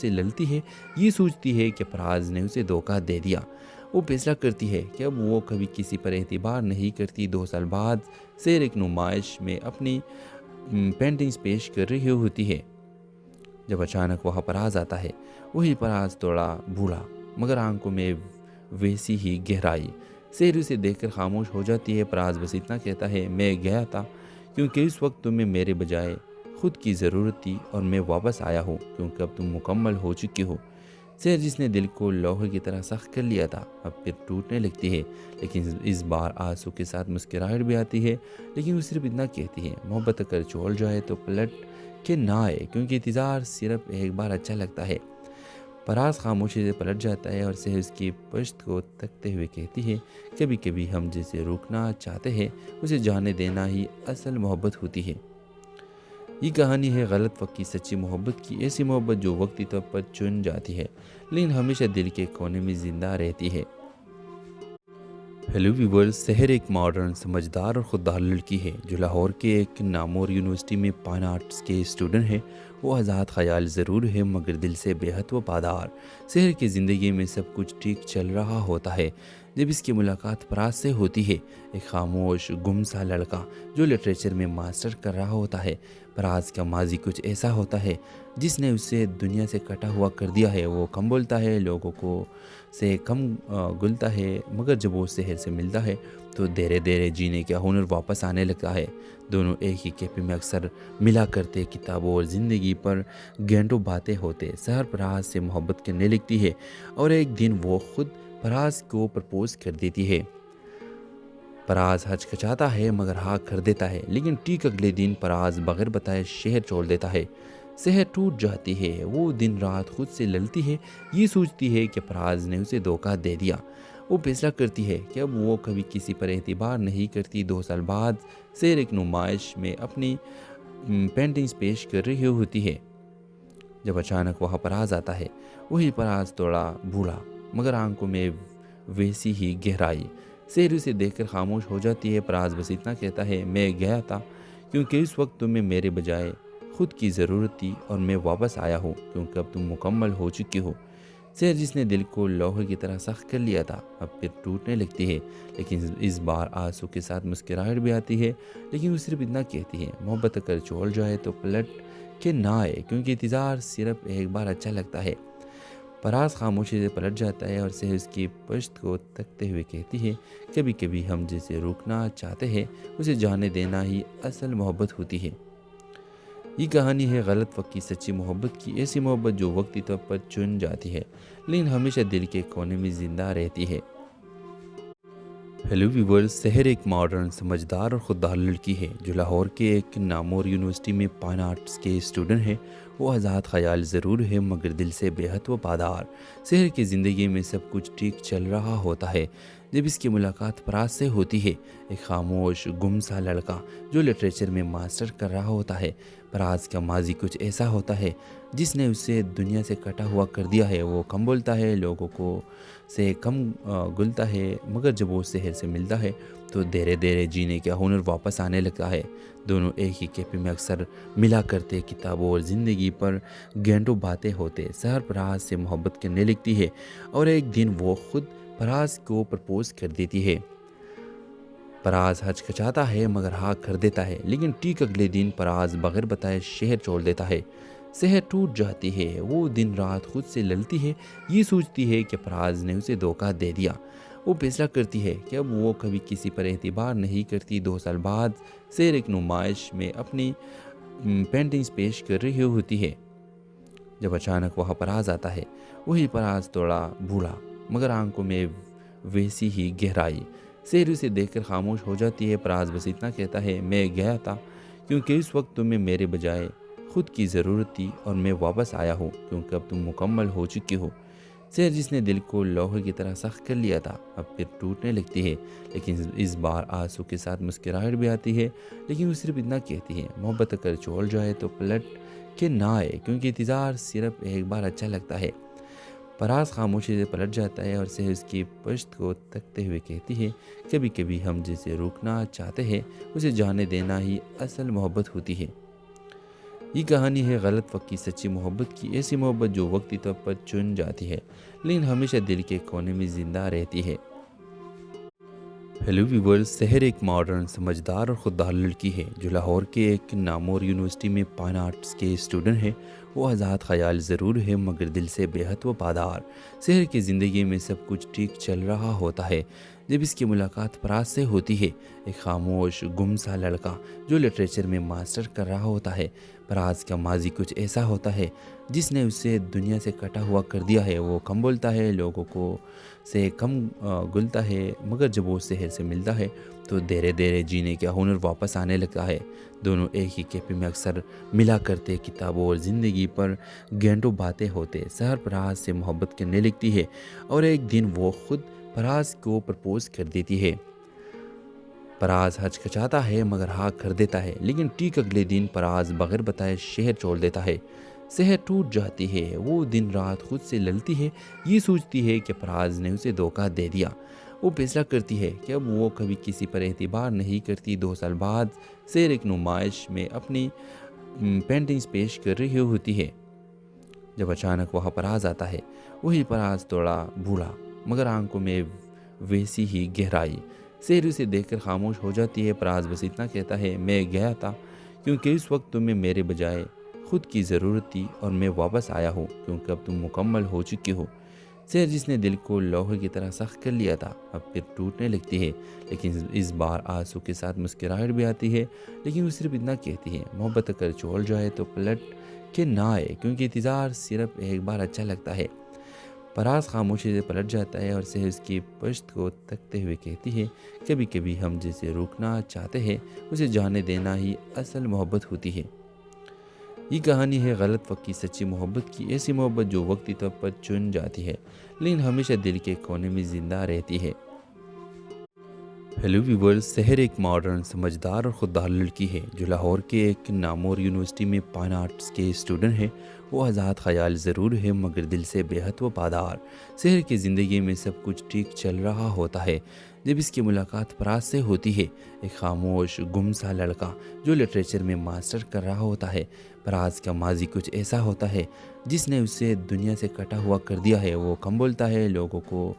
سے لڑتی ہے، یہ سوچتی ہے کہ فراز نے اسے دھوکہ دے دیا۔ وہ فیصلہ کرتی ہے کہ اب وہ کبھی کسی پر اعتبار نہیں کرتی۔ 2 سال بعد سحر ایک نمائش میں اپنی پینٹنگز پیش کر رہی ہوتی ہے جب اچانک وہاں فراز آتا ہے۔ وہی فراز تھوڑا بوڑھا مگر آنکھوں میں ویسی ہی گہرائی۔ سحر اسے دیکھ کر خاموش ہو جاتی ہے۔ فراز بس اتنا کہتا ہے، میں گیا تھا کیونکہ اس وقت تمہیں میرے بجائے خود کی ضرورت تھی، اور میں واپس آیا ہوں کیونکہ اب تم مکمل ہو چکی ہو۔ سحر جس نے دل کو لوہے کی طرح سخت کر لیا تھا اب پھر ٹوٹنے لگتی ہے، لیکن اس بار آنسو کے ساتھ مسکراہٹ بھی آتی ہے۔ لیکن وہ صرف اتنا کہتی ہے، محبت اگر چھوڑ جائے تو پلٹ کے نہ آئے، کیونکہ انتظار صرف ایک بار اچھا لگتا ہے۔ فراز خاموشی سے پلٹ جاتا ہے اور سحر اس کی پشت کو تکتے ہوئے کہتی ہے، کبھی کبھی ہم جسے روکنا چاہتے ہیں اسے جانے دینا ہی اصل محبت ہوتی ہے۔ یہ کہانی ہے غلط وقت کی سچی محبت کی، ایسی محبت جو وقتی طور پر چن جاتی ہے لیکن ہمیشہ دل کے کونے میں زندہ رہتی ہے۔ ہیلو ویورز، سحر ایک ماڈرن، سمجھدار اور خوددار لڑکی ہے جو لاہور کے ایک نامور یونیورسٹی میں فائن آرٹس کے اسٹوڈنٹ ہے۔ وہ آزاد خیال ضرور ہے مگر دل سے بے حد وفادار۔ سحر کی زندگی میں سب کچھ ٹھیک چل رہا ہوتا ہے جب اس کی ملاقات فراز سے ہوتی ہے، ایک خاموش گم سا لڑکا جو لٹریچر میں ماسٹر کر رہا ہوتا ہے۔ فراز کا ماضی کچھ ایسا ہوتا ہے جس نے اسے دنیا سے کٹا ہوا کر دیا ہے۔ وہ کم بولتا ہے، لوگوں کو سے کم گلتا ہے، مگر جب وہ سحر سے ملتا ہے تو دھیرے دھیرے جینے کا ہنر واپس آنے لگتا ہے۔ دونوں ایک ہی کیفے میں اکثر ملا کرتے، کتابوں اور زندگی پر گھنٹوں باتیں ہوتے۔ سحر فراز سے محبت کرنے لگتی ہے اور ایک دن وہ خود فراز کو پرپوز کر دیتی ہے۔ فراز ہچکچاتا ہے مگر ہاں کر دیتا ہے، لیکن ٹھیک اگلے دن فراز بغیر بتائے شہر چھوڑ دیتا ہے۔ سحر ٹوٹ جاتی ہے، وہ دن رات خود سے لڑتی ہے، یہ سوچتی ہے کہ فراز نے اسے دھوکہ دے دیا۔ وہ فیصلہ کرتی ہے کہ اب وہ کبھی کسی پر اعتبار نہیں کرتی۔ 2 سال بعد سحر ایک نمائش میں اپنی پینٹنگز پیش کر رہی ہوتی ہے جب اچانک وہاں فراز آتا ہے۔ وہی فراز تھوڑا بوڑھا مگر آنکھوں میں ویسی ہی گہرائی۔ سحر اسے دیکھ کر خاموش ہو جاتی ہے۔ فراز بس اتنا کہتا ہے، میں گیا تھا کیونکہ اس وقت تمہیں میرے بجائے خود کی ضرورت تھی، اور میں واپس آیا ہوں کیونکہ اب تم مکمل ہو چکی ہو۔ سحر جس نے دل کو لوہے کی طرح سخت کر لیا تھا اب پھر ٹوٹنے لگتی ہے، لیکن اس بار آنسو کے ساتھ مسکراہٹ بھی آتی ہے۔ لیکن وہ صرف اتنا کہتی ہے، محبت اگر چھوڑ جائے تو پلٹ کے نہ آئے، کیونکہ انتظار صرف ایک بار اچھا لگتا ہے۔ فراز خاموشی سے پلٹ جاتا ہے اور سحر اس کی پشت کو تکتے ہوئے کہتی ہے، کبھی کبھی ہم جسے روکنا چاہتے ہیں اسے جانے دینا ہی اصل محبت ہوتی ہے۔ یہ کہانی ہے غلط وقت کی سچی محبت کی، ایسی محبت جو وقتی طور پر چن جاتی ہے لیکن ہمیشہ دل کے کونے میں زندہ رہتی ہے۔ ہیلو ویورز، سحر ایک ماڈرن، سمجھدار اور خوددار لڑکی ہے جو لاہور کے ایک نامور یونیورسٹی میں فائن آرٹس کے اسٹوڈنٹ ہے۔ وہ آزاد خیال ضرور ہے مگر دل سے بے حد وفادار۔ سحر کی زندگی میں سب کچھ ٹھیک چل رہا ہوتا ہے جب اس کی ملاقات فراز سے ہوتی ہے، ایک خاموش گم سا لڑکا جو لٹریچر میں ماسٹر کر رہا ہوتا ہے۔ فراز کا ماضی کچھ ایسا ہوتا ہے جس نے اسے دنیا سے کٹا ہوا کر دیا ہے۔ وہ کم بولتا ہے، لوگوں کو سے کم گلتا ہے، مگر جب وہ سحر سے ملتا ہے تو دھیرے دھیرے جینے کا ہنر واپس آنے لگتا ہے۔ دونوں ایک ہی کیفے میں اکثر ملا کرتے، کتابوں اور زندگی پر گھنٹوں باتیں ہوتے۔ سحر فراز سے محبت کرنے لگتی ہے اور ایک دن وہ خود فراز کو پرپوز کر دیتی ہے۔ فراز ہچکچاتا ہے مگر ہاں کر دیتا ہے، لیکن ٹھیک اگلے دن فراز بغیر بتائے شہر چھوڑ دیتا ہے۔ سحر ٹوٹ جاتی ہے، وہ دن رات خود سے لڑتی ہے، یہ سوچتی ہے کہ فراز نے اسے دھوکہ دے دیا۔ وہ فیصلہ کرتی ہے کہ اب وہ کبھی کسی پر اعتبار نہیں کرتی۔ 2 سال بعد سحر ایک نمائش میں اپنی پینٹنگز پیش کر رہی ہوتی ہے جب اچانک وہاں فراز آتا ہے۔ وہی فراز تھوڑا بوڑھا مگر آنکھوں میں ویسی ہی گہرائی۔ سحر اسے دیکھ کر خاموش ہو جاتی ہے۔ فراز بس اتنا کہتا ہے، میں گیا تھا کیونکہ اس وقت تمہیں میرے بجائے خود کی ضرورت تھی، اور میں واپس آیا ہوں کیونکہ اب تم مکمل ہو چکی ہو۔ سحر جس نے دل کو لوہے کی طرح سخت کر لیا تھا اب پھر ٹوٹنے لگتی ہے، لیکن اس بار آنسو کے ساتھ مسکراہٹ بھی آتی ہے۔ لیکن وہ صرف اتنا کہتی ہے، محبت اگر چھوڑ جائے تو پلٹ کے نہ آئے، کیونکہ انتظار صرف ایک بار اچھا لگتا ہے۔ فراز خاموشی سے پلٹ جاتا ہے اور سحر اس کی پشت کو تکتے ہوئے کہتی ہے، کبھی کبھی ہم جسے روکنا چاہتے ہیں اسے جانے دینا ہی اصل محبت ہوتی ہے۔ یہ کہانی ہے غلط وقت کی سچی محبت کی، ایسی محبت جو وقتی طور پر چن جاتی ہے لیکن ہمیشہ دل کے کونے میں زندہ رہتی ہے۔ ہیلو ویورز، سحر ایک ماڈرن، سمجھدار اور خوددار لڑکی ہے جو لاہور کے ایک نامور یونیورسٹی میں فائن آرٹس کے اسٹوڈنٹ ہے۔ وہ آزاد خیال ضرور ہے مگر دل سے بے حد وفادار۔ سحر کی زندگی میں سب کچھ ٹھیک چل رہا ہوتا ہے جب اس کی ملاقات فراز سے ہوتی ہے، ایک خاموش گم سا لڑکا جو لٹریچر میں ماسٹر کر رہا ہوتا ہے۔ فراز کا ماضی کچھ ایسا ہوتا ہے جس نے اسے دنیا سے کٹا ہوا کر دیا ہے۔ وہ کم بولتا ہے، لوگوں کو سے کم گلتا ہے، مگر جب وہ سحر سے ملتا ہے تو دھیرے دھیرے جینے کا ہنر واپس آنے لگتا ہے۔ دونوں ایک ہی کیفے میں اکثر ملا کرتے، کتابوں اور زندگی پر گھنٹوں باتیں ہوتے۔ سحر فراز سے محبت کرنے لگتی ہے اور ایک دن وہ خود فراز کو پرپوز کر دیتی ہے۔ فراز ہچکچاتا ہے مگر ہاں کر دیتا ہے، لیکن ٹھیک اگلے دن فراز بغیر بتائے شہر چھوڑ دیتا ہے۔ سحر ٹوٹ جاتی ہے، وہ دن رات خود سے لڑتی ہے، یہ سوچتی ہے کہ فراز نے اسے دھوکہ دے دیا۔ وہ فیصلہ کرتی ہے کہ اب وہ کبھی کسی پر اعتبار نہیں کرتی۔ 2 سال بعد سحر ایک نمائش میں اپنی پینٹنگز پیش کر رہی ہوتی ہے جب اچانک وہاں فراز آتا ہے۔ وہی فراز تھوڑا بھولا مگر آنکھوں میں ویسی ہی گہرائی۔ سحر اسے دیکھ کر خاموش ہو جاتی ہے۔ فراز بس اتنا کہتا ہے، میں گیا تھا کیونکہ اس وقت تمہیں میرے بجائے خود کی ضرورت تھی، اور میں واپس آیا ہوں کیونکہ اب تم مکمل ہو چکی ہو۔ سحر جس نے دل کو لوہے کی طرح سخت کر لیا تھا اب پھر ٹوٹنے لگتی ہے، لیکن اس بار آنسو کے ساتھ مسکراہٹ بھی آتی ہے۔ لیکن وہ صرف اتنا کہتی ہے، محبت اگر چھوڑ جائے تو پلٹ کے نہ آئے، کیونکہ انتظار صرف ایک بار اچھا لگتا ہے۔ فراز خاموشی سے پلٹ جاتا ہے اور سحر اس کی پشت کو تکتے ہوئے کہتی ہے، کبھی کبھی ہم جسے روکنا چاہتے ہیں اسے جانے دینا ہی اصل محبت ہوتی ہے۔ یہ کہانی ہے غلط وقت کی سچی محبت کی، ایسی محبت جو وقتی طور پر چن جاتی ہے لیکن ہمیشہ دل کے کونے میں زندہ رہتی ہے۔ ہیلو ویورز، سحر ایک ماڈرن، سمجھدار اور خوددار لڑکی ہے جو لاہور کے ایک نامور یونیورسٹی میں فائن آرٹس کے اسٹوڈنٹ ہے۔ وہ آزاد خیال ضرور ہے مگر دل سے بے حد وفادار۔ سحر کی زندگی میں سب کچھ ٹھیک چل رہا ہوتا ہے جب اس کی ملاقات فراز سے ہوتی ہے، ایک خاموش گم سا لڑکا جو لٹریچر میں ماسٹر کر رہا ہوتا ہے۔ فراز کا ماضی کچھ ایسا ہوتا ہے جس نے اسے دنیا سے کٹا ہوا کر دیا ہے۔ وہ کم بولتا ہے، لوگوں کو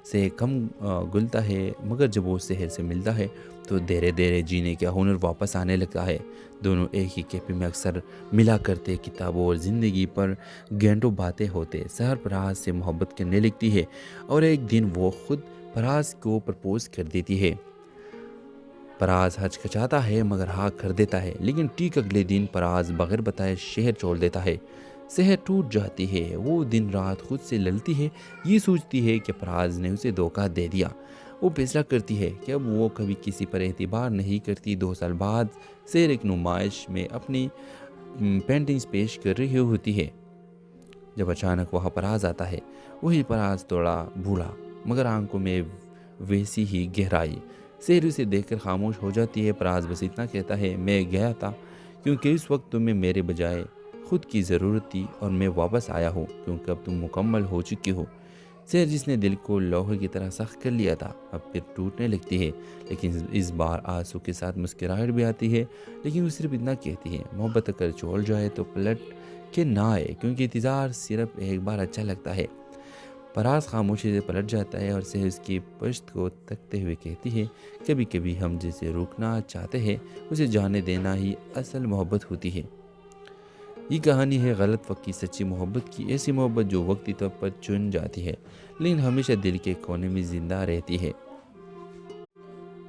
سے کم گلتا ہے، مگر جب وہ سحر سے ملتا ہے تو دھیرے دھیرے جینے کا ہنر واپس آنے لگتا ہے۔ دونوں ایک ہی کیفے میں اکثر ملا کرتے، کتابوں اور زندگی پر گھنٹوں باتیں ہوتے۔ سحر فراز سے محبت کرنے لگتی ہے اور ایک دن وہ خود فراز کو پرپوز کر دیتی ہے۔ فراز ہچکچاتا ہے مگر ہاں کر دیتا ہے، لیکن ٹھیک اگلے دن فراز بغیر بتائے شہر چھوڑ دیتا ہے۔ سحر ٹوٹ جاتی ہے، وہ دن رات خود سے لڑتی ہے، یہ سوچتی ہے کہ فراز نے اسے دھوکہ دے دیا۔ وہ فیصلہ کرتی ہے کہ اب وہ کبھی کسی پر اعتبار نہیں کرتی۔ 2 سال بعد سحر ایک نمائش میں اپنی پینٹنگز پیش کر رہی ہوتی ہے جب اچانک وہاں فراز آتا ہے۔ وہی فراز تھوڑا بھولا مگر آنکھوں میں ویسی ہی گہرائی۔ سحر اسے دیکھ کر خاموش ہو جاتی ہے۔ فراز بس اتنا کہتا ہے، میں گیا تھا کیونکہ اس وقت تمہیں میرے بجائے خود کی ضرورت تھی، اور میں واپس آیا ہوں کیونکہ اب تم مکمل ہو چکی ہو۔ سحر جس نے دل کو لوہے کی طرح سخت کر لیا تھا اب پھر ٹوٹنے لگتی ہے، لیکن اس بار آنسو کے ساتھ مسکراہٹ بھی آتی ہے۔ لیکن وہ صرف اتنا کہتی ہے، محبت اگر چھوڑ جائے تو پلٹ کے نہ آئے، کیونکہ انتظار صرف ایک بار اچھا لگتا ہے۔ فراز خاموشی سے پلٹ جاتا ہے اور سحر اس کی پشت کو تکتے ہوئے کہتی ہے، کبھی کبھی ہم جسے روکنا چاہتے ہیں اسے جانے دینا ہی اصل محبت ہوتی ہے۔ یہ کہانی ہے غلط وقت کی سچی محبت کی، ایسی محبت جو وقتی طور پر چن جاتی ہے لیکن ہمیشہ دل کے کونے میں زندہ رہتی ہے۔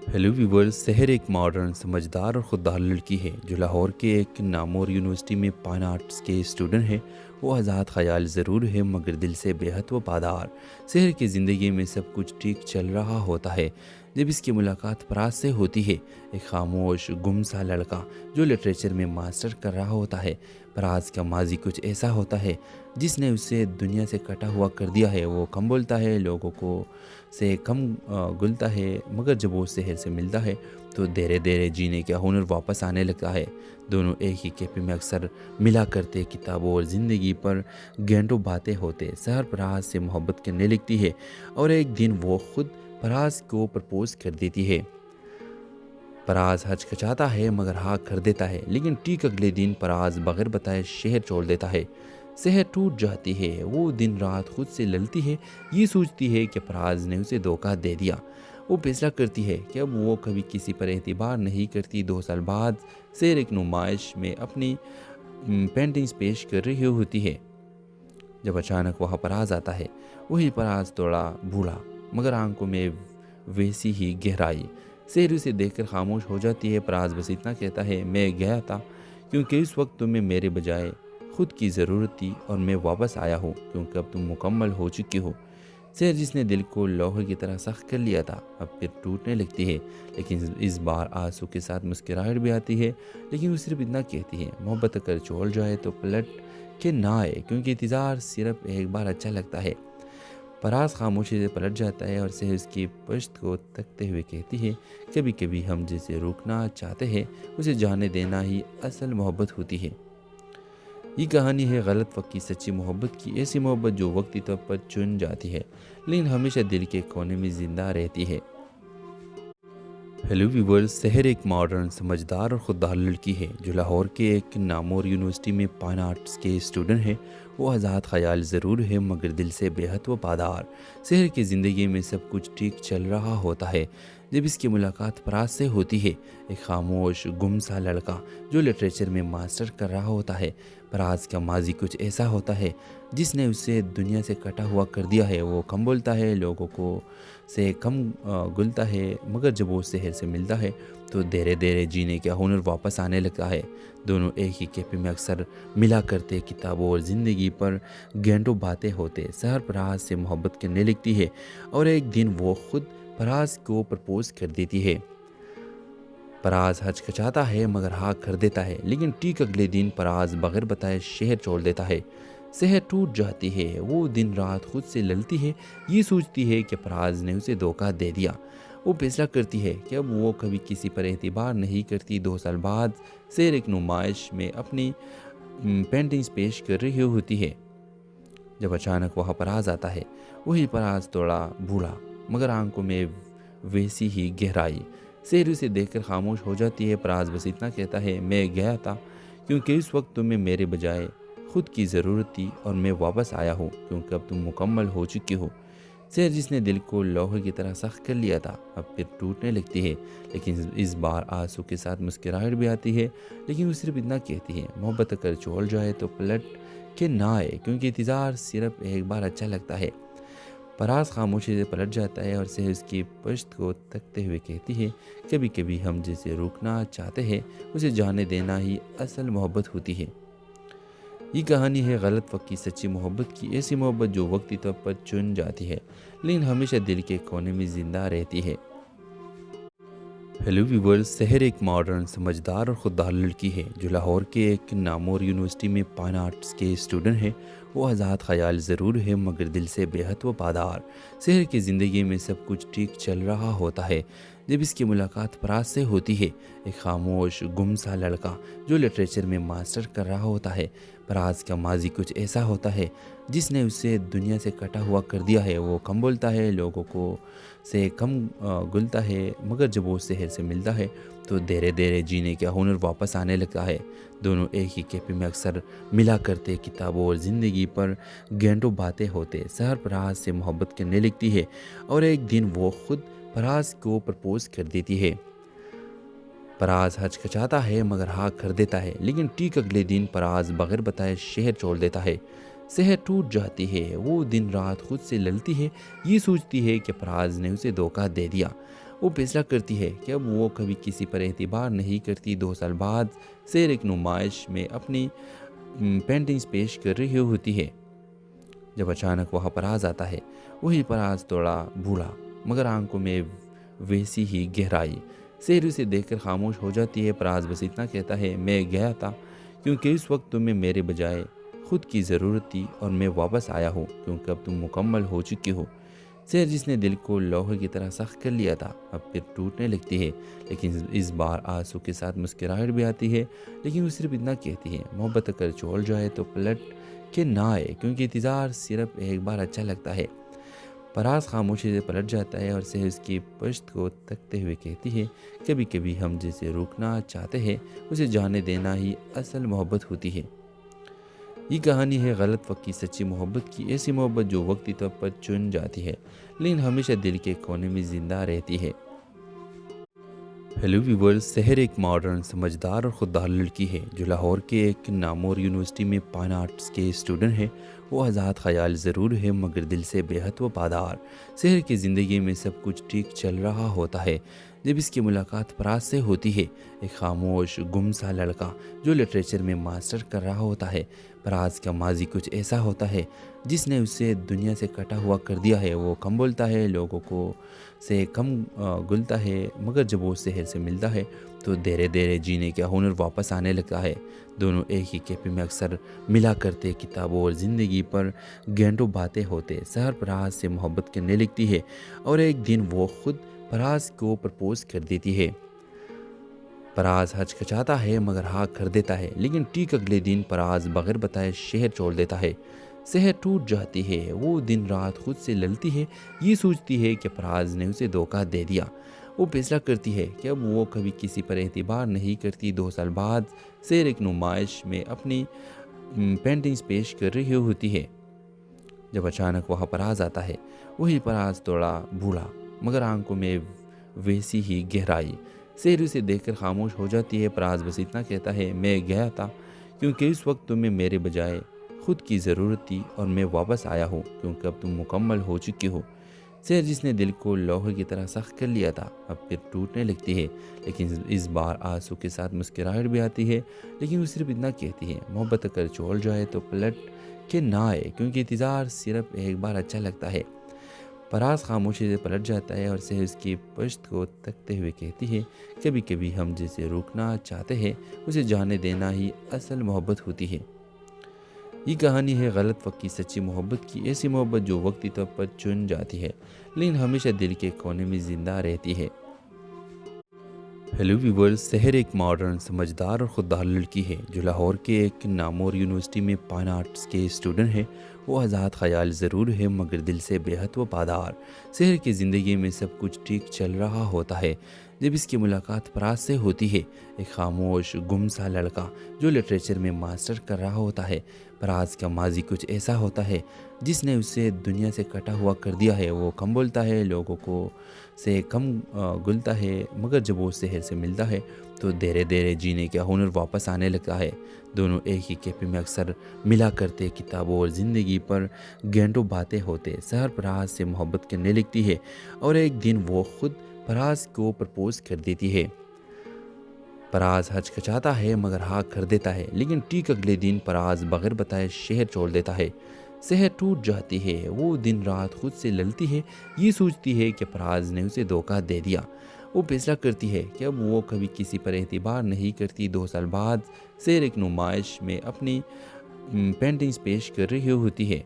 ہیلو ویورز، سحر ایک ماڈرن، سمجھدار اور خوددار لڑکی ہے جو لاہور کے ایک نامور یونیورسٹی میں فائن آرٹس کے اسٹوڈنٹ ہے۔ وہ آزاد خیال ضرور ہے مگر دل سے بے حد وفادار۔ سحر کی زندگی میں سب کچھ ٹھیک چل رہا ہوتا ہے جب اس کی ملاقات فراز سے ہوتی ہے، ایک خاموش گم سا لڑکا جو لٹریچر میں ماسٹر کر رہا ہوتا ہے۔ فراز کا ماضی کچھ ایسا ہوتا ہے جس نے اسے دنیا سے کٹا ہوا کر دیا ہے۔ وہ کم بولتا ہے، لوگوں کو سے کم گلتا ہے، مگر جب وہ سحر سے ملتا ہے تو دھیرے دھیرے جینے کا ہنر واپس آنے لگتا ہے۔ دونوں ایک ہی کیفے میں اکثر ملا کرتے، کتابوں اور زندگی پر گھنٹوں باتیں ہوتے۔ سحر فراز سے محبت کرنے لگتی ہے اور ایک دن وہ خود فراز کو پرپوز کر دیتی ہے۔ فراز ہچکچاتا ہے مگر ہاں کر دیتا ہے، لیکن ٹھیک اگلے دن فراز بغیر بتائے شہر چھوڑ دیتا ہے۔ سحر ٹوٹ جاتی ہے، وہ دن رات خود سے لڑتی ہے، یہ سوچتی ہے کہ فراز نے اسے دھوکہ دے دیا۔ وہ فیصلہ کرتی ہے کہ اب وہ کبھی کسی پر اعتبار نہیں کرتی۔ 2 سال بعد سحر ایک نمائش میں اپنی پینٹنگز پیش کر رہی ہوتی ہے جب اچانک وہاں فراز آتا ہے۔ وہی فراز تھوڑا بوڑھا مگر آنکھوں میں ویسی ہی گہرائی۔ سحر اسے دیکھ کر خاموش ہو جاتی ہے۔ فراز بس اتنا کہتا ہے، میں گیا تھا کیونکہ اس وقت تمہیں میرے بجائے خود کی ضرورت تھی، اور میں واپس آیا ہوں کیونکہ اب تم مکمل ہو چکی ہو۔ سحر جس نے دل کو لوہے کی طرح سخت کر لیا تھا اب پھر ٹوٹنے لگتی ہے، لیکن اس بار آنسو کے ساتھ مسکراہٹ بھی آتی ہے۔ لیکن وہ صرف اتنا کہتی ہے، محبت اگر چھوڑ جائے تو پلٹ کے نہ آئے، کیونکہ انتظار صرف ایک بار اچھا لگتا ہے۔ فراز خاموشی سے پلٹ جاتا ہے اور سحر اس کی پشت کو تکتے ہوئے کہتی ہے، کبھی کبھی ہم جسے روکنا چاہتے ہیں اسے جانے دینا ہی اصل محبت ہوتی ہے۔ یہ کہانی ہے غلط وقت کی سچی محبت کی، ایسی محبت جو وقتی طور پر چن جاتی ہے لیکن ہمیشہ دل کے کونے میں زندہ رہتی ہے۔ ہیلو ویورز، سحر ایک ماڈرن، سمجھدار اور خوددار لڑکی ہے جو لاہور کے ایک نامور یونیورسٹی میں فائن آرٹس کے اسٹوڈنٹ ہے۔ وہ آزاد خیال ضرور ہے مگر دل سے بے حد وفادار۔ سحر کی زندگی میں سب کچھ ٹھیک چل رہا ہوتا ہے جب اس کی ملاقات فراز سے ہوتی ہے، ایک خاموش گم سا لڑکا جو لٹریچر میں ماسٹر کر رہا ہوتا ہے۔ فراز کا ماضی کچھ ایسا ہوتا ہے جس نے اسے دنیا سے کٹا ہوا کر دیا ہے۔ وہ کم بولتا ہے، لوگوں کو سے کم گلتا ہے، مگر جب وہ سحر سے ملتا ہے تو دھیرے دھیرے جینے کا ہنر واپس آنے لگتا ہے۔ دونوں ایک ہی کیفے میں اکثر ملا کرتے، کتابوں اور زندگی پر گھنٹوں باتیں ہوتے۔ سحر فراز سے محبت کرنے لگتی ہے اور ایک دن وہ خود فراز کو پرپوز کر دیتی ہے۔ فراز ہچکچاتا ہے مگر ہاں کر دیتا ہے، لیکن ٹھیک اگلے دن فراز بغیر بتائے شہر چھوڑ دیتا ہے۔ سحر ٹوٹ جاتی ہے، وہ دن رات خود سے لڑتی ہے، یہ سوچتی ہے کہ فراز نے اسے دھوکہ دے دیا۔ وہ فیصلہ کرتی ہے کہ اب وہ کبھی کسی پر اعتبار نہیں کرتی۔ 2 سال بعد سحر ایک نمائش میں اپنی پینٹنگز پیش کر رہی ہوتی ہے جب اچانک وہاں فراز آتا ہے۔ وہی فراز تھوڑا بوڑھا مگر آنکھوں میں ویسی ہی گہرائی۔ سحر اسے دیکھ کر خاموش ہو جاتی ہے۔ فراز بس اتنا کہتا ہے، میں گیا تھا کیونکہ اس وقت تمہیں میرے بجائے خود کی ضرورت تھی، اور میں واپس آیا ہوں کیونکہ اب تم مکمل ہو چکی ہو۔ سحر جس نے دل کو لوہے کی طرح سخت کر لیا تھا اب پھر ٹوٹنے لگتی ہے، لیکن اس بار آنسو کے ساتھ مسکراہٹ بھی آتی ہے۔ لیکن وہ صرف اتنا کہتی ہے، محبت اگر چھوڑ جائے تو پلٹ کے نہ آئے، کیونکہ انتظار صرف ایک بار اچھا لگتا ہے۔ فراز خاموشی سے پلٹ جاتا ہے اور سحر اس کی پشت کو تکتے ہوئے کہتی ہے، کبھی کبھی ہم جسے روکنا چاہتے ہیں اسے جانے دینا ہی اصل محبت ہوتی ہے۔ یہ کہانی ہے غلط وقت کی سچی محبت کی، ایسی محبت جو وقتی طور پر چن جاتی ہے لیکن ہمیشہ دل کے کونے میں زندہ رہتی ہے۔ ہیلو ویورز، سحر ایک ماڈرن، سمجھدار اور خوددار لڑکی ہے جو لاہور کے ایک نامور یونیورسٹی میں فائن آرٹس کے اسٹوڈنٹ ہے۔ وہ آزاد خیال ضرور ہے مگر دل سے بے حد وفادار۔ سحر کی زندگی میں سب کچھ ٹھیک چل رہا ہوتا ہے جب اس کی ملاقات فراز سے ہوتی ہے، ایک خاموش گم سا لڑکا جو لٹریچر میں ماسٹر کر رہا ہوتا ہے۔ فراز کا ماضی کچھ ایسا ہوتا ہے جس نے اسے دنیا سے کٹا ہوا کر دیا ہے۔ وہ کم بولتا ہے، لوگوں کو سے کم گلتا ہے، مگر جب وہ سحر سے ملتا ہے تو دھیرے دھیرے جینے کا ہنر واپس آنے لگتا ہے۔ دونوں ایک ہی کیفے میں اکثر ملا کرتے، کتابوں اور زندگی پر گھنٹوں باتیں ہوتے۔ سحر فراز سے محبت کرنے لگتی ہے اور ایک دن وہ خود فراز کو پرپوز کر دیتی ہے۔ فراز ہچکچاتا ہے مگر ہاں کر دیتا ہے، لیکن ٹھیک اگلے دن فراز بغیر بتائے شہر چھوڑ دیتا ہے۔ سحر ٹوٹ جاتی ہے، وہ دن رات خود سے لڑتی ہے، یہ سوچتی ہے کہ فراز نے اسے دھوکہ دے دیا۔ وہ فیصلہ کرتی ہے کہ اب وہ کبھی کسی پر اعتبار نہیں کرتی۔ 2 سال بعد سحر ایک نمائش میں اپنی پینٹنگز پیش کر رہی ہوتی ہے جب اچانک وہاں فراز آتا ہے۔ وہی فراز تھوڑا بوڑھا مگر آنکھوں میں ویسی ہی گہرائی۔ سحر اسے دیکھ کر خاموش ہو جاتی ہے۔ فراز بس اتنا کہتا ہے، میں گیا تھا کیونکہ اس وقت تمہیں میرے بجائے خود کی ضرورت تھی، اور میں واپس آیا ہوں کیونکہ اب تم مکمل ہو چکی ہو۔ سحر جس نے دل کو لوہے کی طرح سخت کر لیا تھا اب پھر ٹوٹنے لگتی ہے، لیکن اس بار آنسو کے ساتھ مسکراہٹ بھی آتی ہے۔ لیکن وہ صرف اتنا کہتی ہے، محبت اگر چھوڑ جائے تو پلٹ کے نہ آئے، کیونکہ انتظار صرف ایک بار اچھا لگتا ہے۔ فراز خاموشی سے پلٹ جاتا ہے اور سحر اس کی پشت کو تکتے ہوئے کہتی ہے، کبھی کبھی ہم جسے روکنا چاہتے ہیں اسے جانے دینا ہی اصل محبت ہوتی ہے۔ یہ کہانی ہے غلط وقت کی سچی محبت کی، ایسی محبت جو وقتی طور پر چن جاتی ہے لیکن ہمیشہ دل کے کونے میں زندہ رہتی ہے۔ ہیلو ویورز، سحر ایک ماڈرن، سمجھدار اور خوددار لڑکی ہے جو لاہور کے ایک نامور یونیورسٹی میں فائن آرٹس کے اسٹوڈنٹ ہے۔ وہ آزاد خیال ضرور ہے مگر دل سے بے حد وفادار۔ سحر کی زندگی میں سب کچھ ٹھیک چل رہا ہوتا ہے جب اس کی ملاقات فراز سے ہوتی ہے، ایک خاموش گم سا لڑکا جو لٹریچر میں ماسٹر کر رہا ہوتا ہے۔ فراز کا ماضی کچھ ایسا ہوتا ہے جس نے اسے دنیا سے کٹا ہوا کر دیا ہے۔ وہ کم بولتا ہے، لوگوں کو سے کم گلتا ہے، مگر جب وہ سحر سے ملتا ہے تو دھیرے دھیرے جینے کا ہنر واپس آنے لگتا ہے۔ دونوں ایک ہی کیفے میں اکثر ملا کرتے، کتابوں اور زندگی پر گھنٹوں باتیں ہوتے۔ سحر فراز سے محبت کرنے لگتی ہے اور ایک دن وہ خود فراز کو پرپوز کر دیتی ہے۔ فراز ہچکچاتا ہے مگر ہاں کر دیتا ہے، لیکن ٹھیک اگلے دن فراز بغیر بتائے شہر چھوڑ دیتا ہے۔ سحر ٹوٹ جاتی ہے، وہ دن رات خود سے لڑتی ہے، یہ سوچتی ہے کہ فراز نے اسے دھوکہ دے دیا۔ وہ فیصلہ کرتی ہے کہ اب وہ کبھی کسی پر اعتبار نہیں کرتی۔ 2 سال بعد سحر ایک نمائش میں اپنی پینٹنگز پیش کر رہی ہوتی ہے جب اچانک وہاں فراز آتا ہے۔ وہی فراز تھوڑا بوڑھا مگر آنکھوں میں ویسی ہی گہرائی۔ سحر اسے دیکھ کر خاموش ہو جاتی ہے۔ فراز بس اتنا کہتا ہے، میں گیا تھا کیونکہ اس وقت تمہیں میرے بجائے خود کی ضرورت تھی، اور میں واپس آیا ہوں کیونکہ اب تم مکمل ہو چکی ہو۔ سحر جس نے دل کو لوہے کی طرح سخت کر لیا تھا اب پھر ٹوٹنے لگتی ہے، لیکن اس بار آنسو کے ساتھ مسکراہٹ بھی آتی ہے۔ لیکن وہ صرف اتنا کہتی ہے، محبت اگر چھوڑ جائے تو پلٹ کے نہ آئے، کیونکہ انتظار صرف ایک بار اچھا لگتا ہے۔ فراز خاموشی سے پلٹ جاتا ہے اور سحر اس کی پشت کو تکتے ہوئے کہتی ہے، کبھی کبھی ہم جسے روکنا چاہتے ہیں اسے جانے دینا ہی اصل محبت ہوتی ہے۔ یہ کہانی ہے غلط وقت کی سچی محبت کی، ایسی محبت جو وقتی طور پر چن جاتی ہے لیکن ہمیشہ دل کے کونے میں زندہ رہتی ہے۔ ہیلو ویورز، سحر ایک ماڈرن، سمجھدار اور خوددار لڑکی ہے جو لاہور کے ایک نامور یونیورسٹی میں فائن آرٹس کے اسٹوڈنٹ ہے۔ وہ آزاد خیال ضرور ہے مگر دل سے بے حد وفادار۔ سحر کی زندگی میں سب کچھ ٹھیک چل رہا ہوتا ہے جب اس کی ملاقات فراز سے ہوتی ہے، ایک خاموش گم سا لڑکا جو لٹریچر میں ماسٹر کر رہا ہوتا ہے۔ فراز کا ماضی کچھ ایسا ہوتا ہے جس نے اسے دنیا سے کٹا ہوا کر دیا ہے۔ وہ کم بولتا ہے، لوگوں کو سے کم گلتا ہے، مگر جب وہ سحر سے ملتا ہے تو دھیرے دھیرے جینے کا ہنر واپس آنے لگتا ہے۔ دونوں ایک ہی کیفے میں اکثر ملا کرتے، کتابوں اور زندگی پر گھنٹوں باتیں ہوتے۔ سحر فراز سے محبت کرنے لگتی ہے اور ایک دن وہ خود فراز کو پرپوز کر دیتی ہے۔ فراز ہچکچاتا ہے مگر ہاں کر دیتا ہے، لیکن ٹھیک اگلے دن فراز بغیر بتائے شہر چھوڑ دیتا ہے۔ سحر ٹوٹ جاتی ہے، وہ دن رات خود سے لڑتی ہے، یہ سوچتی ہے کہ فراز نے اسے دھوکہ دے دیا۔ وہ فیصلہ کرتی ہے کہ اب وہ کبھی کسی پر اعتبار نہیں کرتی۔ 2 سال بعد سحر ایک نمائش میں اپنی پینٹنگز پیش کر رہی ہوتی ہے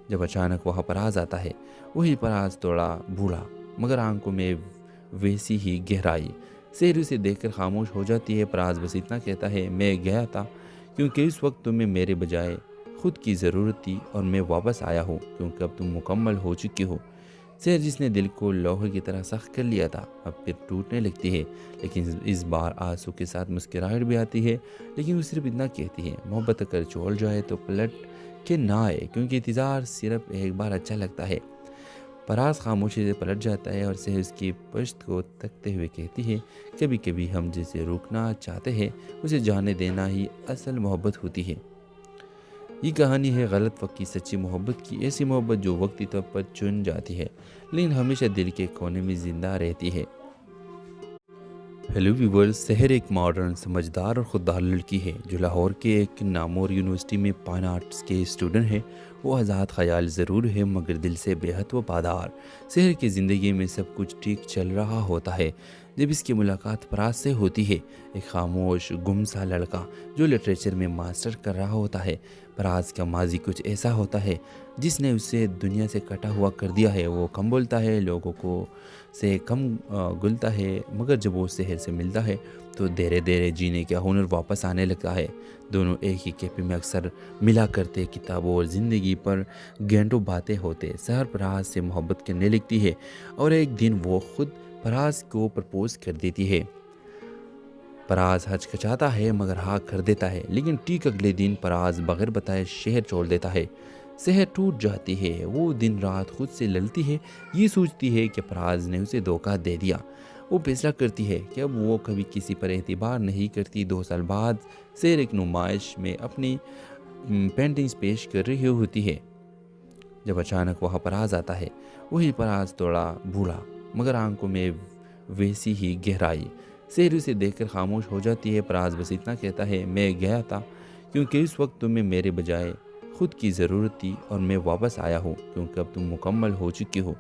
جب اچانک وہاں فراز آتا ہے۔ وہی فراز تھوڑا بوڑھا مگر آنکھوں میں ویسی ہی گہرائی۔ سحر اسے دیکھ کر خاموش ہو جاتی ہے۔ فراز بس اتنا کہتا ہے، میں گیا تھا کیونکہ اس وقت تمہیں میرے بجائے خود کی ضرورت تھی، اور میں واپس آیا ہوں کیونکہ اب تم مکمل ہو چکی ہو۔ سحر جس نے دل کو لوہے کی طرح سخت کر لیا تھا اب پھر ٹوٹنے لگتی ہے، لیکن اس بار آنسو کے ساتھ مسکراہٹ بھی آتی ہے۔ لیکن وہ صرف اتنا کہتی ہے، محبت اگر چھوڑ جائے تو پلٹ کے نہ آئے، کیونکہ انتظار صرف ایک بار اچھا لگتا ہے۔ فراز خاموشی سے پلٹ جاتا ہے اور سحر اس کی پشت کو تکتے ہوئے کہتی ہے، کبھی کبھی ہم جسے روکنا چاہتے ہیں اسے جانے دینا ہی اصل محبت ہوتی ہے۔ یہ کہانی ہے غلط وقت کی سچی محبت کی، ایسی محبت جو وقتی طور پر چن جاتی ہے لیکن ہمیشہ دل کے کونے میں زندہ رہتی ہے۔ ہیلو ویورز، سحر ایک ماڈرن، سمجھدار اور خوددار لڑکی ہے جو لاہور کے ایک نامور یونیورسٹی میں فائن آرٹس کے اسٹوڈنٹ ہے۔ وہ آزاد خیال ضرور ہے مگر دل سے بے حد وفادار۔ سحر کی زندگی میں سب کچھ ٹھیک چل رہا ہوتا ہے جب اس کی ملاقات فراز سے ہوتی ہے، ایک خاموش گم سا لڑکا جو لٹریچر میں ماسٹر کر رہا ہوتا ہے۔ فراز کا ماضی کچھ ایسا ہوتا ہے جس نے اسے دنیا سے کٹا ہوا کر دیا ہے۔ وہ کم بولتا ہے، لوگوں کو سے کم گلتا ہے، مگر جب وہ شہر سے ملتا ہے تو دھیرے دھیرے جینے کا ہنر واپس آنے لگتا ہے۔ دونوں ایک ہی کیفے میں اکثر ملا کرتے، کتابوں اور زندگی پر گھنٹوں باتیں ہوتے۔ سحر فراز سے محبت کرنے لگتی ہے اور ایک دن وہ خود فراز کو پرپوز کر دیتی ہے۔ فراز ہچکچاتا ہے مگر ہاں کر دیتا ہے، لیکن ٹھیک اگلے دن فراز بغیر بتائے شہر چھوڑ دیتا ہے۔ سحر ٹوٹ جاتی ہے، وہ دن رات خود سے لڑتی ہے، یہ سوچتی ہے کہ فراز نے اسے دھوکہ دے دیا۔ وہ فیصلہ کرتی ہے کہ اب وہ کبھی کسی پر اعتبار نہیں کرتی۔ 2 سال بعد سحر ایک نمائش میں اپنی پینٹنگز پیش کر رہی ہوتی ہے جب اچانک وہاں فراز آتا ہے۔ وہی فراز تھوڑا بوڑھا مگر آنکھوں میں ویسی ہی گہرائی۔ سحر اسے دیکھ کر خاموش ہو جاتی ہے۔ فراز بس اتنا کہتا ہے، میں گیا تھا کیونکہ اس وقت تمہیں میرے بجائے خود کی ضرورت تھی، اور میں واپس آیا ہوں کیونکہ اب تم مکمل ہو چکی ہو۔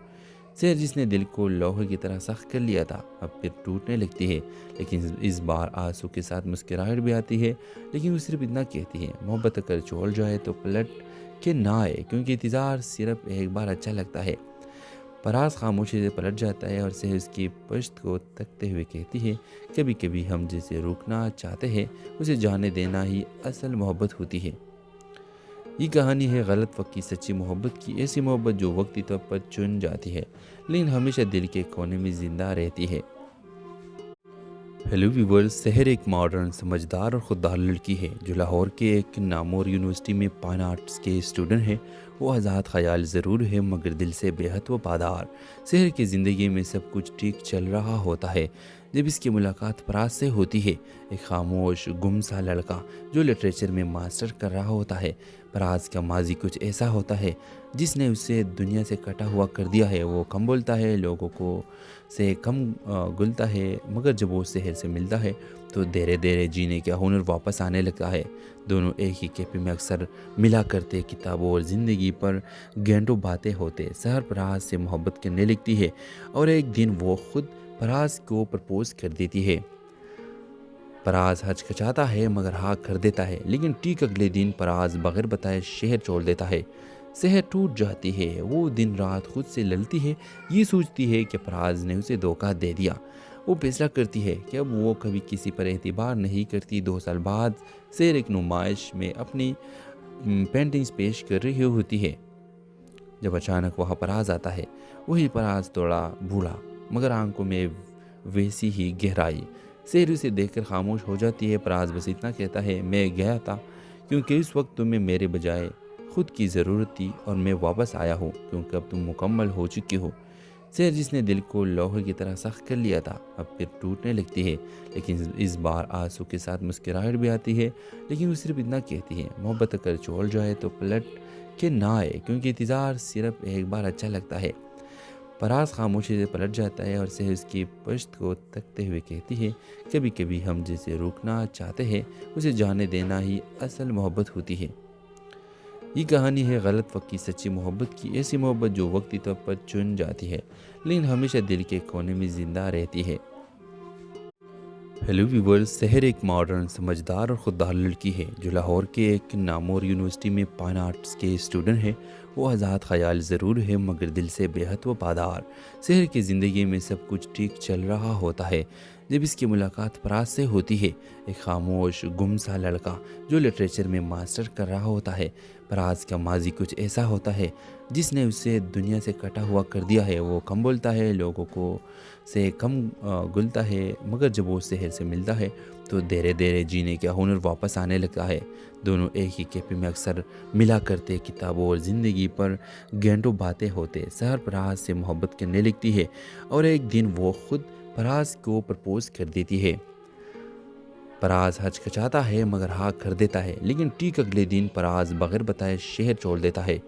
سحر جس نے دل کو لوہے کی طرح سخت کر لیا تھا اب پھر ٹوٹنے لگتی ہے، لیکن اس بار آنسو کے ساتھ مسکراہٹ بھی آتی ہے۔ لیکن وہ صرف اتنا کہتی ہے، محبت اگر چھوڑ جائے تو پلٹ کے نہ آئے، کیونکہ انتظار صرف ایک بار اچھا لگتا ہے۔ فراز خاموشی سے پلٹ جاتا ہے اور سحر اس کی پشت کو تکتے ہوئے کہتی ہے، کبھی کبھی ہم جسے روکنا چاہتے ہیں اسے جانے دینا ہی اصل محبت ہوتی ہے۔ یہ کہانی ہے غلط وقت کی سچی محبت کی، ایسی محبت جو وقتی طور پر چن جاتی ہے لیکن ہمیشہ دل کے کونے میں زندہ رہتی ہے۔ ہیلو ویورز، سحر ایک ماڈرن، سمجھدار اور خوددار لڑکی ہے جو لاہور کے ایک نامور یونیورسٹی میں فائن آرٹس کے اسٹوڈنٹ ہے۔ وہ آزاد خیال ضرور ہے مگر دل سے بے حد وفادار۔ سحر کی زندگی میں سب کچھ ٹھیک چل رہا ہوتا ہے جب اس کی ملاقات فراز سے ہوتی ہے، ایک خاموش گم سا لڑکا جو لٹریچر میں ماسٹر کر رہا ہوتا ہے۔ فراز کا ماضی کچھ ایسا ہوتا ہے جس نے اسے دنیا سے کٹا ہوا کر دیا ہے۔ وہ کم بولتا ہے، لوگوں کو سے کم گلتا ہے، مگر جب وہ سحر سے ملتا ہے تو دھیرے دھیرے جینے کا ہنر واپس آنے لگتا ہے۔ دونوں ایک ہی کیفے میں اکثر ملا کرتے، کتابوں اور زندگی پر گھنٹوں باتیں ہوتے۔ سحر فراز سے محبت کرنے لگتی ہے اور ایک دن وہ خود فراز کو پرپوز کر دیتی ہے۔ فراز ہچکچاتا ہے مگر ہاں کر دیتا ہے، لیکن ٹھیک اگلے دن فراز بغیر بتائے شہر چھوڑ دیتا ہے۔ سحر ٹوٹ جاتی ہے، وہ دن رات خود سے لڑتی ہے، یہ سوچتی ہے کہ فراز نے اسے دھوکہ دے دیا۔ وہ فیصلہ کرتی ہے کہ اب وہ کبھی کسی پر اعتبار نہیں کرتی۔ 2 سال بعد سحر ایک نمائش میں اپنی پینٹنگز پیش کر رہی ہوتی ہے جب اچانک وہاں فراز آتا ہے۔ وہی فراز تھوڑا بوڑھا مگر آنکھوں میں ویسی ہی گہرائی۔ سحر اسے دیکھ کر خاموش ہو جاتی ہے۔ فراز بس اتنا کہتا ہے، میں گیا تھا کیونکہ اس وقت تمہیں میرے بجائے خود کی ضرورت تھی، اور میں واپس آیا ہوں کیونکہ اب تم مکمل ہو چکی ہو۔ سحر جس نے دل کو لوہے کی طرح سخت کر لیا تھا اب پھر ٹوٹنے لگتی ہے، لیکن اس بار آنسو کے ساتھ مسکراہٹ بھی آتی ہے۔ لیکن وہ صرف اتنا کہتی ہے، محبت اگر چھوڑ جائے تو پلٹ کے نہ آئے، کیونکہ انتظار صرف ایک بار اچھا لگتا ہے۔ فراز خاموشی سے پلٹ جاتا ہے اور سحر اس کی پشت کو تکتے ہوئے کہتی ہے، کبھی کبھی ہم جسے روکنا چاہتے ہیں اسے جانے دینا ہی اصل محبت ہوتی ہے۔ یہ کہانی ہے غلط وقت کی سچی محبت کی، ایسی محبت جو وقتی طور پر چن جاتی ہے لیکن ہمیشہ دل کے کونے میں زندہ رہتی ہے۔ ہیلو ویورز، سحر ایک ماڈرن، سمجھدار اور خوددار لڑکی ہے جو لاہور کے ایک نامور یونیورسٹی میں فائن آرٹس کے اسٹوڈنٹ ہے۔ وہ آزاد خیال ضرور ہے مگر دل سے بے حد وفادار۔ سحر کی زندگی میں سب کچھ ٹھیک چل رہا ہوتا ہے جب اس کی ملاقات فراز سے ہوتی ہے، ایک خاموش گم سا لڑکا جو لٹریچر میں ماسٹر کر رہا ہوتا ہے۔ فراز کا ماضی کچھ ایسا ہوتا ہے جس نے اسے دنیا سے کٹا ہوا کر دیا ہے۔ وہ کم بولتا ہے، لوگوں کو سے کم گلتا ہے، مگر جب وہ سحر سے ملتا ہے تو دھیرے دھیرے جینے کا ہنر واپس آنے لگتا ہے۔ دونوں ایک ہی کیفے میں اکثر ملا کرتے، کتابوں اور زندگی پر گھنٹوں باتیں ہوتے۔ سحر فراز سے محبت کرنے لگتی ہے اور ایک دن وہ خود فراز کو پرپوز کر دیتی ہے۔ فراز ہچکچاتا ہے مگر ہاں کر دیتا ہے، لیکن ٹھیک اگلے دن فراز بغیر بتائے شہر چھوڑ دیتا ہے۔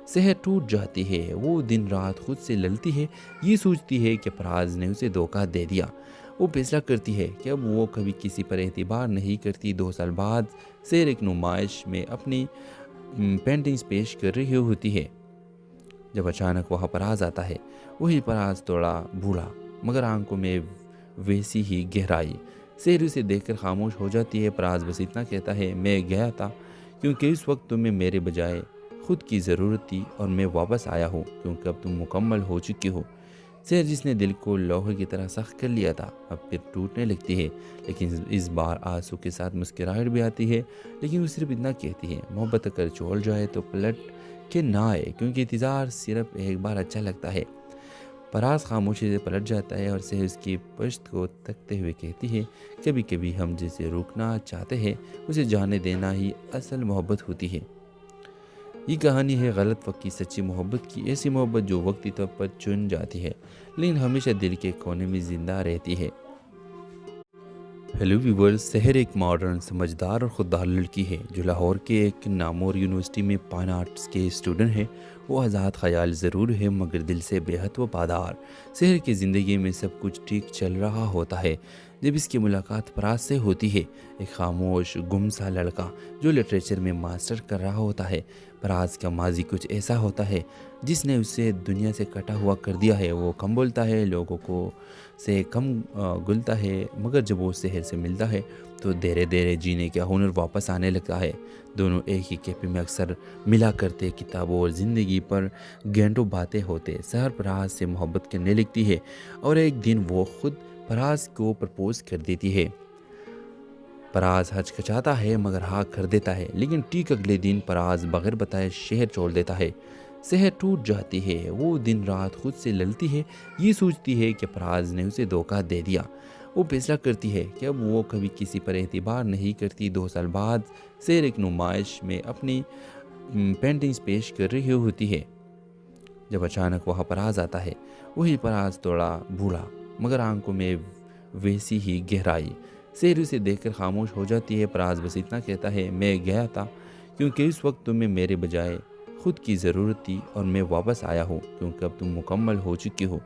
سحر ٹوٹ جاتی ہے، وہ دن رات خود سے لڑتی ہے، یہ سوچتی ہے کہ فراز نے اسے دھوکہ دے دیا۔ وہ فیصلہ کرتی ہے کہ اب وہ کبھی کسی پر اعتبار نہیں کرتی۔ 2 سال بعد سحر ایک نمائش میں اپنی پینٹنگز پیش کر رہی ہوتی ہے جب اچانک وہاں فراز آتا ہے۔ وہی فراز تھوڑا بوڑھا مگر آنکھوں میں ویسی ہی گہرائی۔ سحر اسے دیکھ کر خاموش ہو جاتی ہے۔ فراز بس اتنا کہتا ہے، میں گیا تھا کیونکہ اس وقت تمہیں میرے بجائے خود کی ضرورت تھی اور میں واپس آیا ہوں کیونکہ اب تم مکمل ہو چکی ہو۔ شہر جس نے دل کو لوہے کی طرح سخت کر لیا تھا اب پھر ٹوٹنے لگتی ہے، لیکن اس بار آنسو کے ساتھ مسکراہٹ بھی آتی ہے، لیکن وہ صرف اتنا کہتی ہے محبت اگر چھوڑ جائے تو پلٹ کے نہ آئے، کیونکہ انتظار صرف ایک بار اچھا لگتا ہے۔ پراز خاموشی سے پلٹ جاتا ہے اور شہر اس کی پشت کو تکتے ہوئے کہتی ہے کبھی کبھی ہم جسے روکنا چاہتے ہیں اسے جانے دینا ہی اصل محبت ہوتی ہے۔ یہ کہانی ہے غلط وقت کی سچی محبت کی، ایسی محبت جو وقتی طور پر چن جاتی ہے لیکن ہمیشہ دل کے کونے میں زندہ رہتی ہے۔ ہیلو ویورز، سحر ایک ماڈرن، سمجھدار اور خوددار لڑکی ہے جو لاہور کے ایک نامور یونیورسٹی میں فائن آرٹس کے اسٹوڈنٹ ہے۔ وہ آزاد خیال ضرور ہے مگر دل سے بے حد وفادار۔ سحر کی زندگی میں سب کچھ ٹھیک چل رہا ہوتا ہے جب اس کی ملاقات فراز سے ہوتی ہے، ایک خاموش گم سا لڑکا جو لٹریچر میں ماسٹر کر رہا ہوتا ہے۔ فراز کا ماضی کچھ ایسا ہوتا ہے جس نے اسے دنیا سے کٹا ہوا کر دیا ہے۔ وہ کم بولتا ہے، لوگوں کو سے کم گلتا ہے، مگر جب وہ شہر سے ملتا ہے تو دھیرے دھیرے جینے کا ہنر واپس آنے لگتا ہے۔ دونوں ایک ہی کیفے میں اکثر ملا کرتے، کتابوں اور زندگی پر گھنٹوں باتیں ہوتے۔ سحر فراز سے محبت کرنے لگتی ہے اور ایک دن وہ خود فراز کو پرپوز کر دیتی ہے۔ فراز ہچکچاتا ہے مگر ہاں کر دیتا ہے، لیکن ٹھیک اگلے دن فراز بغیر بتائے شہر چھوڑ دیتا ہے۔ سحر ٹوٹ جاتی ہے، وہ دن رات خود سے لڑتی ہے، یہ سوچتی ہے کہ فراز نے اسے دھوکہ دے دیا۔ وہ فیصلہ کرتی ہے کہ اب وہ کبھی کسی پر اعتبار نہیں کرتی۔ 2 سال بعد سحر ایک نمائش میں اپنی پینٹنگز پیش کر رہی ہوتی ہے جب اچانک وہاں فراز آتا ہے۔ وہی فراز تھوڑا بوڑھا مگر آنکھوں میں ویسی ہی گہرائی۔ سحر اسے دیکھ کر خاموش ہو جاتی ہے۔ فراز بس اتنا کہتا ہے میں گیا تھا کیونکہ اس وقت تمہیں میرے بجائے خود کی ضرورت تھی اور میں واپس آیا ہوں کیونکہ اب تم مکمل ہو چکی ہو۔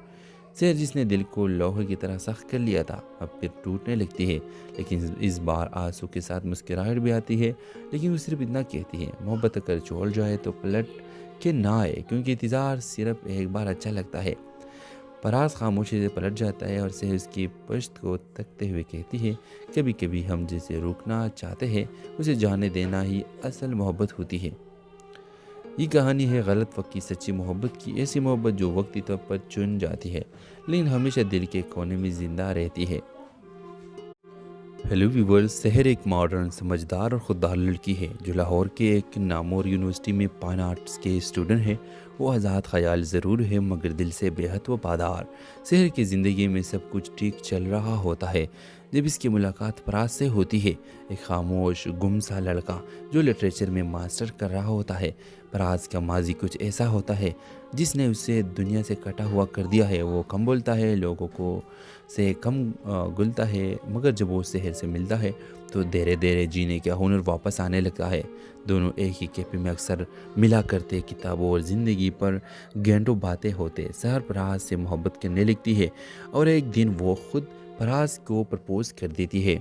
سحر جس نے دل کو لوہے کی طرح سخت کر لیا تھا اب پھر ٹوٹنے لگتی ہے، لیکن اس بار آنسو کے ساتھ مسکراہٹ بھی آتی ہے، لیکن وہ صرف اتنا کہتی ہے محبت اگر چھوڑ جائے تو پلٹ کے نہ آئے، کیونکہ انتظار صرف ایک بار اچھا لگتا ہے۔ فراز خاموشی سے پلٹ جاتا ہے اور شہر اس کی پشت کو تکتے ہوئے کہتی ہے کبھی کبھی ہم جسے روکنا چاہتے ہیں اسے جانے دینا ہی اصل محبت ہوتی ہے۔ یہ کہانی ہے غلط وقت کی سچی محبت کی، ایسی محبت جو وقتی طور پر چن جاتی ہے لیکن ہمیشہ دل کے کونے میں زندہ رہتی ہے۔ ہیلو ویورز، سحر ایک ماڈرن، سمجھدار اور خوددار لڑکی ہے جو لاہور کے ایک نامور یونیورسٹی میں فائن آرٹس کے اسٹوڈنٹ ہے۔ وہ آزاد خیال ضرور ہے مگر دل سے بے حد وفادار۔ سحر کی زندگی میں سب کچھ ٹھیک چل رہا ہوتا ہے جب اس کی ملاقات فراز سے ہوتی ہے، ایک خاموش گم سا لڑکا جو لٹریچر میں ماسٹر کر رہا ہوتا ہے۔ فراز کا ماضی کچھ ایسا ہوتا ہے جس نے اسے دنیا سے کٹا ہوا کر دیا ہے۔ وہ کم بولتا ہے، لوگوں کو سے کم گلتا ہے، مگر جب وہ شہر سے ملتا ہے تو دھیرے دھیرے جینے کا ہنر واپس آنے لگتا ہے۔ دونوں ایک ہی کیفے میں اکثر ملا کرتے، کتابوں اور زندگی پر گھنٹوں باتیں ہوتے۔ سحر فراز سے محبت کرنے لگتی ہے اور ایک دن وہ خود فراز کو پرپوز کر دیتی ہے۔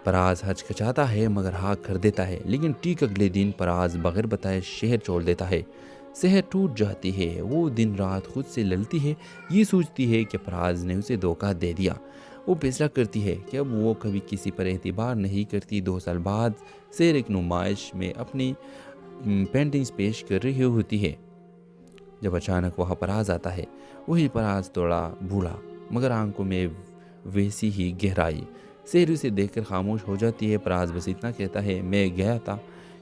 فراز ہچکچاتا ہے مگر ہاں کر دیتا ہے، لیکن ٹھیک اگلے دن فراز بغیر بتائے شہر چھوڑ دیتا ہے۔ سحر ٹوٹ جاتی ہے، وہ دن رات خود سے لڑتی ہے، یہ سوچتی ہے کہ فراز نے اسے دھوکہ دے دیا۔ وہ فیصلہ کرتی ہے کہ اب وہ کبھی کسی پر اعتبار نہیں کرتی۔ 2 سال بعد سحر ایک نمائش میں اپنی پینٹنگز پیش کر رہی ہوتی ہے جب اچانک وہاں فراز آتا ہے۔ وہی فراز تھوڑا بوڑھا مگر آنکھوں میں ویسی ہی گہرائی۔ سحر اسے دیکھ کر خاموش ہو جاتی ہے۔ فراز بس اتنا کہتا ہے میں گیا تھا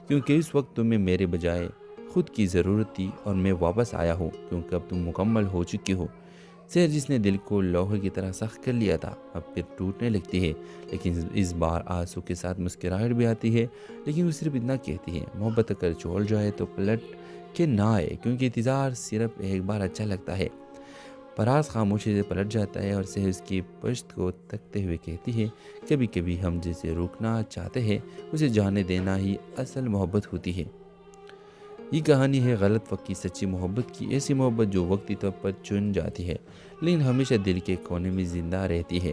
کیونکہ اس وقت تمہیں میرے بجائے خود کی ضرورت تھی اور میں واپس آیا ہوں کیونکہ اب تم مکمل ہو چکی ہو۔ سحر جس نے دل کو لوہے کی طرح سخت کر لیا تھا اب پھر ٹوٹنے لگتی ہے، لیکن اس بار آنسو کے ساتھ مسکراہٹ بھی آتی ہے، لیکن وہ صرف اتنا کہتی ہے محبت اگر چھوڑ جائے تو پلٹ کے نہ آئے، کیونکہ انتظار صرف ایک بار اچھا لگتا ہے۔ فراز خاموشی سے پلٹ جاتا ہے اور شہر اس کی پشت کو تکتے ہوئے کہتی ہے کبھی کبھی ہم جسے روکنا چاہتے ہیں اسے جانے دینا ہی اصل محبت ہوتی ہے۔ یہ کہانی ہے غلط وقت کی سچی محبت کی، ایسی محبت جو وقتی طور پر چن جاتی ہے لیکن ہمیشہ دل کے کونے میں زندہ رہتی ہے۔